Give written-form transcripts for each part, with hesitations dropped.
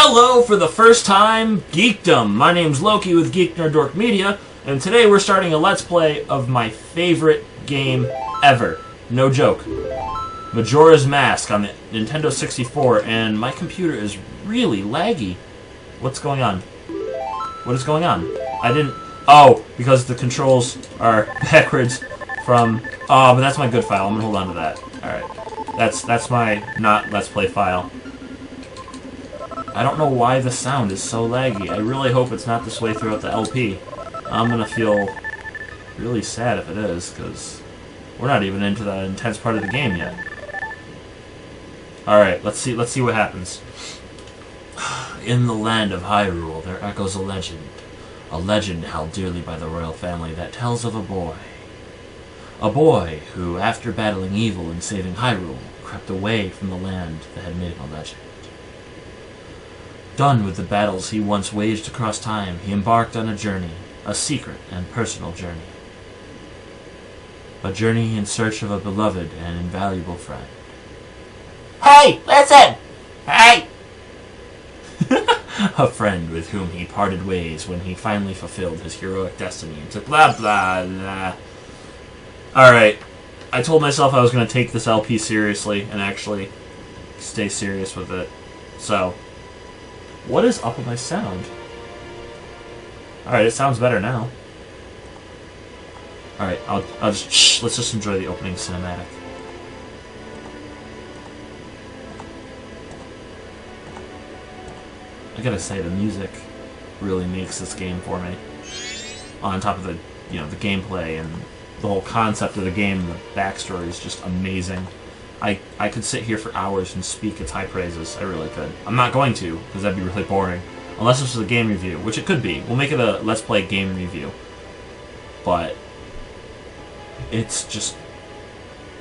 Hello for the first time, Geekdom! My name's Loki with Geek Nerd Dork Media, and today we're starting a Let's Play of my favorite game ever. No joke. Majora's Mask on the Nintendo 64, and my computer is really laggy. What's going on? What is going on? I didn't... Oh, because the controls are backwards from... Oh, but that's my good file. I'm gonna hold on to that. Alright. That's my not Let's Play file. I don't know why the sound is so laggy. I really hope it's not this way throughout the LP. I'm gonna feel really sad if it is, because we're not even into the intense part of the game yet. Alright, let's see what happens. In the land of Hyrule, there echoes a legend. A legend held dearly by the royal family that tells of a boy. A boy who, after battling evil and saving Hyrule, crept away from the land that had made him a legend. Done with the battles he once waged across time, he embarked on a journey, a secret and personal journey. A journey in search of a beloved and invaluable friend. Hey, listen! Hey! A friend with whom he parted ways when he finally fulfilled his heroic destiny and took blah blah blah. Alright, I told myself I was going to take this LP seriously and actually stay serious with it. So, what is up with my sound? Alright, it sounds better now. Alright, I'll just shh, let's just enjoy the opening cinematic. I gotta say, the music really makes this game for me. On top of the, the gameplay and the whole concept of the game, the backstory is just amazing. I could sit here for hours and speak its high praises. I really could. I'm not going to, because that'd be really boring. Unless this was a game review, which it could be. We'll make it a Let's Play game review. But it's just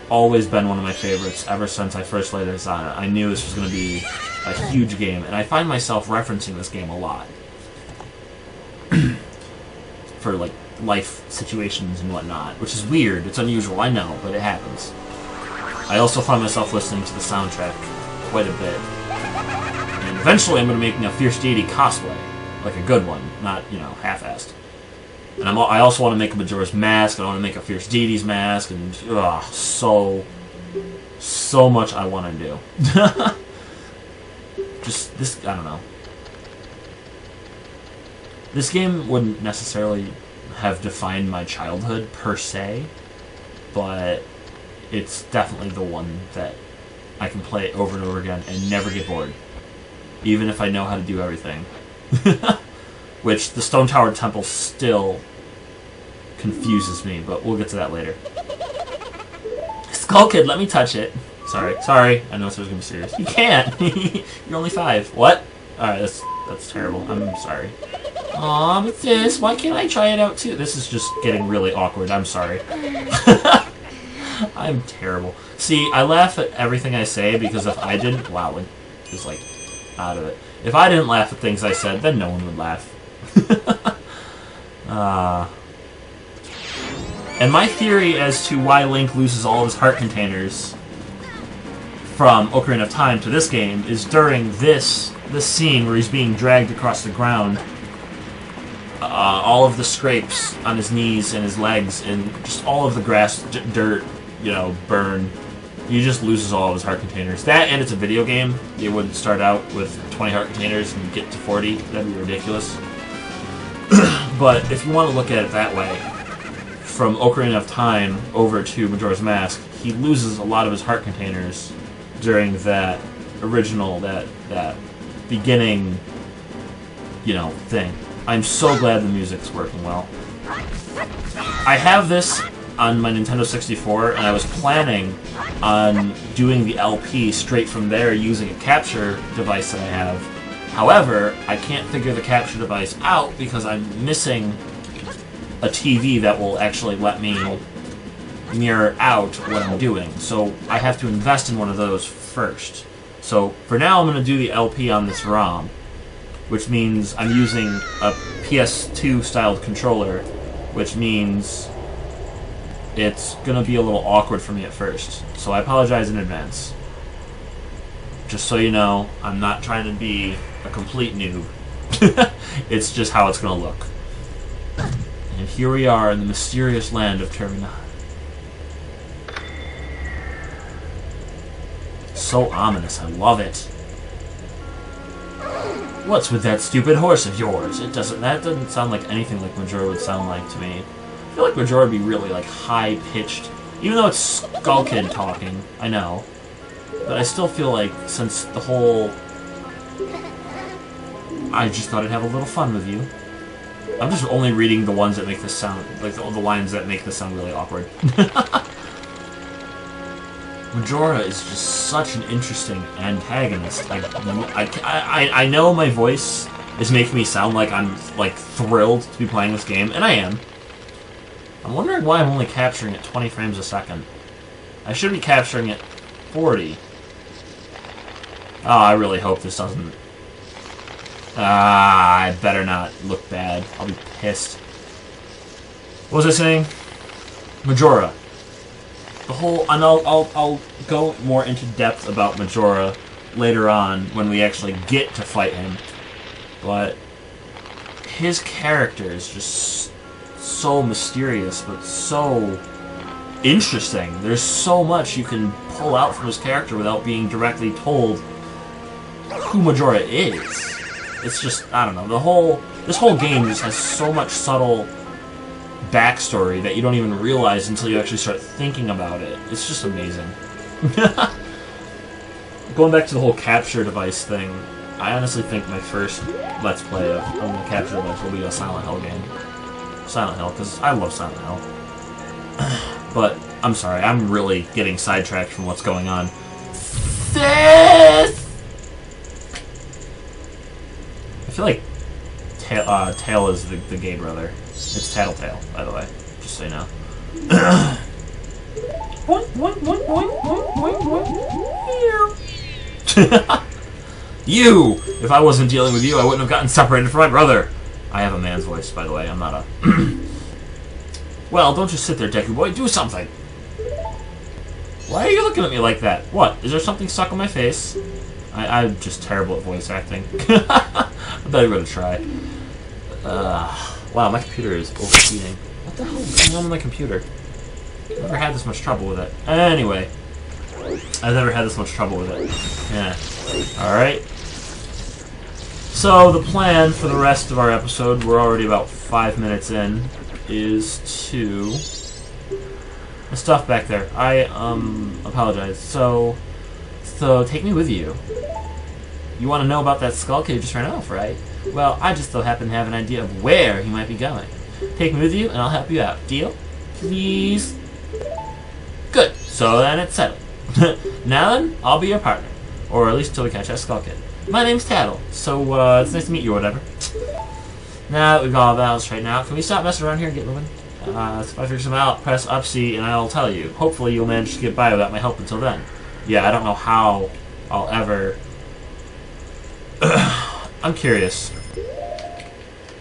always been one of my favorites ever since I first laid eyes on it. I knew this was going to be a huge game, and I find myself referencing this game a lot. For, like, life situations and whatnot, which is weird. It's unusual, I know, but it happens. I also find myself listening to the soundtrack quite a bit. And eventually I'm going to be making a Fierce Deity cosplay. Like a good one, not, half-assed. And I also want to make a Majora's Mask, and I want to make a Fierce Deity's mask, and so much I want to do. Just, this, I don't know. This game wouldn't necessarily have defined my childhood, per se, but it's definitely the one that I can play over and over again and never get bored. Even if I know how to do everything. Which, the Stone Tower Temple still confuses me, but we'll get to that later. Skull Kid, let me touch it. Sorry. I know this was going to be serious. You can't! You're only 5. What? Alright, that's terrible. I'm sorry. Aw, but this, why can't I try it out too? This is just getting really awkward. I'm sorry. I'm terrible. See, I laugh at everything I say because if I didn't... Wow, it was like out of it. If I didn't laugh at things I said, then no one would laugh. And my theory as to why Link loses all of his heart containers from Ocarina of Time to this game is during this scene where he's being dragged across the ground. All of the scrapes on his knees and his legs and just all of the grass, dirt, burn. He just loses all of his heart containers. That, and it's a video game. It wouldn't start out with 20 heart containers and get to 40. That'd be ridiculous. But if you want to look at it that way, from Ocarina of Time over to Majora's Mask, he loses a lot of his heart containers during that original, that beginning, thing. I'm so glad the music's working well. I have this on my Nintendo 64, and I was planning on doing the LP straight from there using a capture device that I have. However, I can't figure the capture device out because I'm missing a TV that will actually let me mirror out what I'm doing. So I have to invest in one of those first. So for now, I'm going to do the LP on this ROM, which means I'm using a PS2 styled controller, which means it's going to be a little awkward for me at first. So I apologize in advance. Just so you know, I'm not trying to be a complete noob. It's just how it's going to look. And here we are in the mysterious land of Termina. So ominous, I love it. What's with that stupid horse of yours? That doesn't sound like anything like Majora would sound like to me. I feel like Majora would be really like high-pitched. Even though it's Skull Kid talking, I know. But I still feel like, since the whole... I just thought I'd have a little fun with you. I'm just only reading the ones that make this sound... like, the lines that make this sound really awkward. Majora is just such an interesting antagonist. I know my voice is making me sound like I'm, like, thrilled to be playing this game, and I am. I'm wondering why I'm only capturing at 20 frames a second. I should be capturing at 40. Oh, I really hope this doesn't... I better not look bad. I'll be pissed. What was I saying? Majora. The whole... And I'll go more into depth about Majora later on when we actually get to fight him. But his character is just so mysterious, but so interesting. There's so much you can pull out from his character without being directly told who Majora is. It's just, I don't know, this whole game just has so much subtle backstory that you don't even realize until you actually start thinking about it. It's just amazing. Going back to the whole capture device thing, I honestly think my first Let's Play of the capture device will be a Silent Hill game. Silent Hill, because I love Silent Hill. But, I'm sorry, I'm really getting sidetracked from what's going on. This! I feel like Tail is the gay brother. It's Tattletale, by the way, just so you know. You! If I wasn't dealing with you, I wouldn't have gotten separated from my brother. I have a man's voice, by the way. I'm not a... Well, don't just sit there, Deku Boy. Do something! Why are you looking at me like that? What? Is there something stuck on my face? I'm just terrible at voice acting. I bet I'm gonna try. Wow, my computer is overheating. What the hell is going on with my computer? I've never had this much trouble with it. Anyway. I've never had this much trouble with it. Yeah. Alright. So, the plan for the rest of our episode, we're already about 5 minutes in, is to... The stuff back there. I, apologize. So, take me with you. You want to know about that skull kid who just ran off, right? Well, I just so happen to have an idea of where he might be going. Take me with you, and I'll help you out. Deal? Please? Good. So then it's settled. Now then, I'll be your partner. Or at least until we catch that skull kid. My name's Tattle, so, it's nice to meet you or whatever. Now that we've got all the balance right now, can we stop messing around here and get moving? So if I figure something out, press up C, and I'll tell you. Hopefully you'll manage to get by without my help until then. Yeah, I don't know how I'll ever... I'm curious.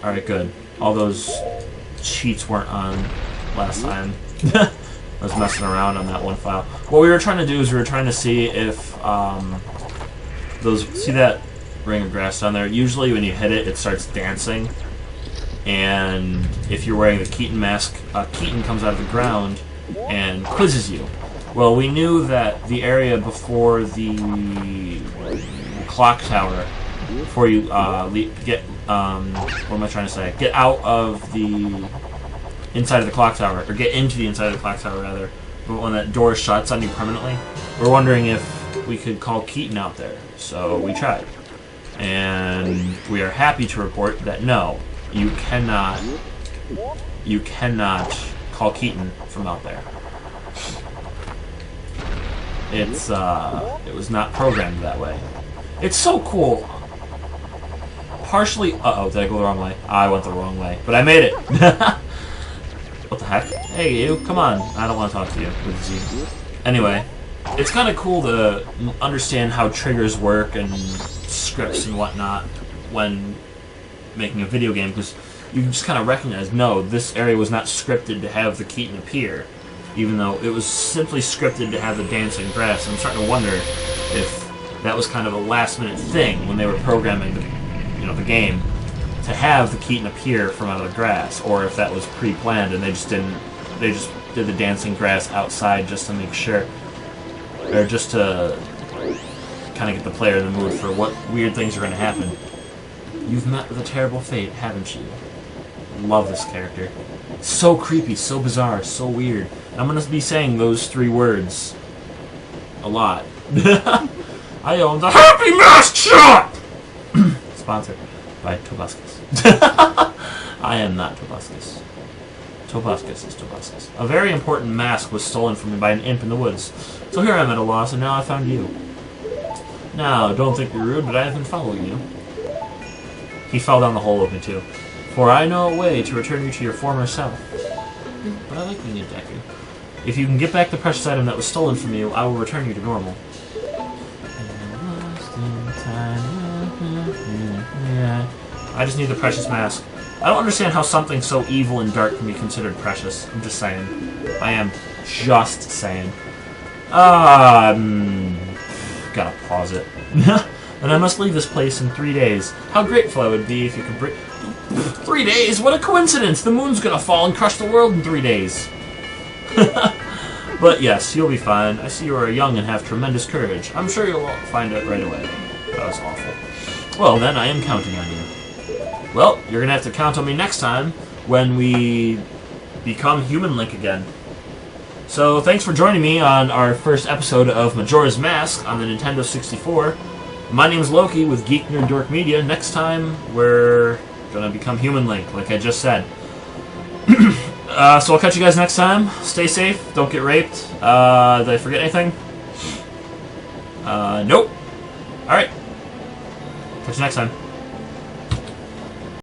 Alright, good. All those cheats weren't on last time. I was messing around on that one file. What we were trying to do is we were trying to see if, see that ring of grass down there? Usually when you hit it, it starts dancing. And if you're wearing the Keaton mask, Keaton comes out of the ground and quizzes you. Well, we knew that the area before the clock tower, before you get, what am I trying to say? Get out of the inside of the clock tower, or get into the inside of the clock tower, rather. But when that door shuts on you permanently, we're wondering if we could call Keaton out there. So we tried. And we are happy to report that no, you cannot call Keaton from out there. It's, it was not programmed that way. It's so cool. Partially, uh-oh, did I go the wrong way? I went the wrong way, but I made it. What the heck? Hey, you, come on. I don't want to talk to you with Z. Anyway, it's kind of cool to understand how triggers work and scripts and whatnot when making a video game, because you just kind of recognize, no, this area was not scripted to have the Keaton appear, even though it was simply scripted to have the dancing grass. I'm starting to wonder if that was kind of a last-minute thing when they were programming the game to have the Keaton appear from out of the grass, or if that was pre-planned and they just did the dancing grass outside just to make sure, or just to kind of get the player in the mood for what weird things are going to happen. You've met with a terrible fate, haven't you? Love this character. So creepy, so bizarre, so weird. And I'm going to be saying those 3 words a lot. I own the Happy Mask Shop! Sponsored by Tobuscus. I am not Tobuscus. Tobuscus is Tobuscus. A very important mask was stolen from me by an imp in the woods. So here I'm at a loss, and now I found you. Now, don't think you're rude, but I have been following you. He fell down the hole with me, too. For I know a way to return you to your former self. But I like being a Deku. If you can get back the precious item that was stolen from you, I will return you to normal. I just need the precious mask. I don't understand how something so evil and dark can be considered precious. I'm just saying. I am just saying. Gotta pause it. And I must leave this place in 3 days. How grateful I would be if you could bring... 3 days? What a coincidence! The moon's gonna fall and crush the world in 3 days. But yes, you'll be fine. I see you are young and have tremendous courage. I'm sure you'll find it right away. That was awful. Well, then, I am counting on you. Well, you're gonna have to count on me next time when we become Human Link again. So, thanks for joining me on our first episode of Majora's Mask on the Nintendo 64. My name's Loki with Geek Nerd Dork Media. Next time, we're gonna become Human Link, like I just said. So I'll catch you guys next time. Stay safe, don't get raped. Did I forget anything? Nope. Alright. Catch you next time.